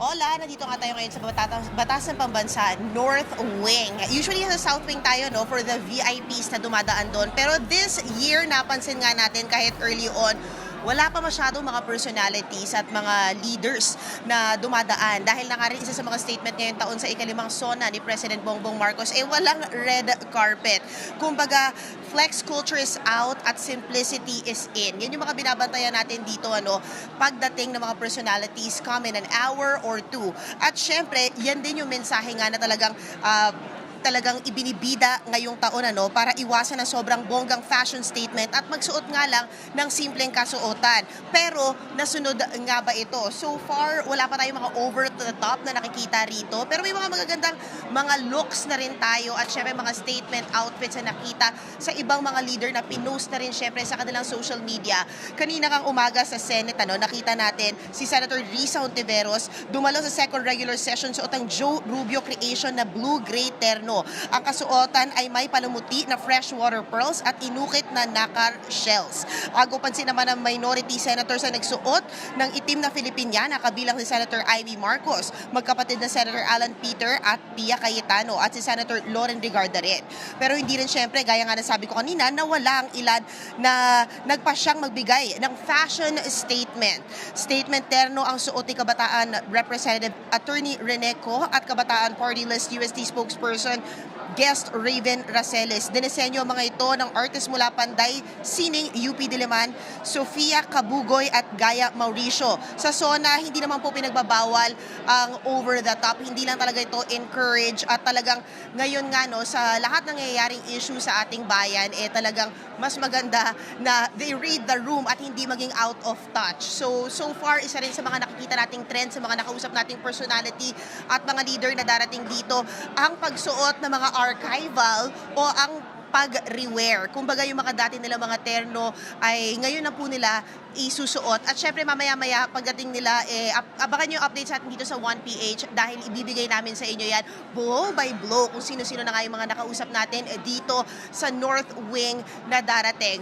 Hola, nandito nga tayo ngayon sa Batasan Pambansa, North Wing. Usually sa South Wing tayo for the VIPs na dumadaan doon. Pero this year, napansin nga natin kahit early on, wala pa masyadong mga personalities at mga leaders na dumadaan. Dahil na nga rin isa sa mga statement ngayong taon sa ikalimang SONA ni President Bongbong Marcos, walang red carpet. Kumbaga, flex culture is out at simplicity is in. Yan yung mga binabantayan natin dito, pagdating ng mga personalities come in an hour or two. At syempre, yan din yung mensahe nga na talagang ibinibida ngayong taon para iwasan ng sobrang bonggang fashion statement at magsuot nga lang ng simpleng kasuotan. Pero nasunod nga ba ito? So far, wala pa tayong mga over to the top na nakikita rito. Pero may mga magagandang mga looks na rin tayo at syempre mga statement outfits na nakita sa ibang mga leader na pinost na rin syempre sa kanilang social media. Kanina kang umaga sa Senate, nakita natin si Senator Risa Hontiveros dumalo sa second regular session suot ang Joe Rubio creation na blue-gray terno. Ang kasuotan ay may palumuti na freshwater pearls at inukit na nakar shells. Pansin naman ng minority senators na nagsuot ng itim na Filipiniana kabilang si Senator Ivy Marcos, magkapatid na Senator Alan Peter at Pia Cayetano at si Senator Loren Regarda rin. Pero hindi rin syempre, gaya nga nasabi ko kanina, na wala ang ilan na nagpasyang magbigay ng fashion statement. Statement terno ang suot ni Kabataan Representative Attorney Reneco at Kabataan Party List UST spokesperson Guest Raven Raceles. Dinesenyo mga ito ng artist mula Panday, Sining, UP Diliman, Sofia Kabugoy at Gaya Mauricio. Sa SONA, hindi naman po pinagbabawal ang over the top. Hindi lang talaga ito encourage at talagang ngayon nga sa lahat ng nangyayaring issue sa ating bayan, talagang mas maganda na they read the room at hindi maging out of touch. So far, isa rin sa mga nakikita nating trend, sa mga nakausap nating personality at mga leader na darating dito, ang pagsuot ng mga archival o ang pag-rewear. Kumbaga yung mga dati nila mga terno ay ngayon na po nila isusuot. At syempre mamaya-maya pagdating nila, abangan yung update sa atin dito sa 1PH dahil ibibigay namin sa inyo yan blow by blow kung sino-sino na nga yung mga nakausap natin dito sa North Wing na darating.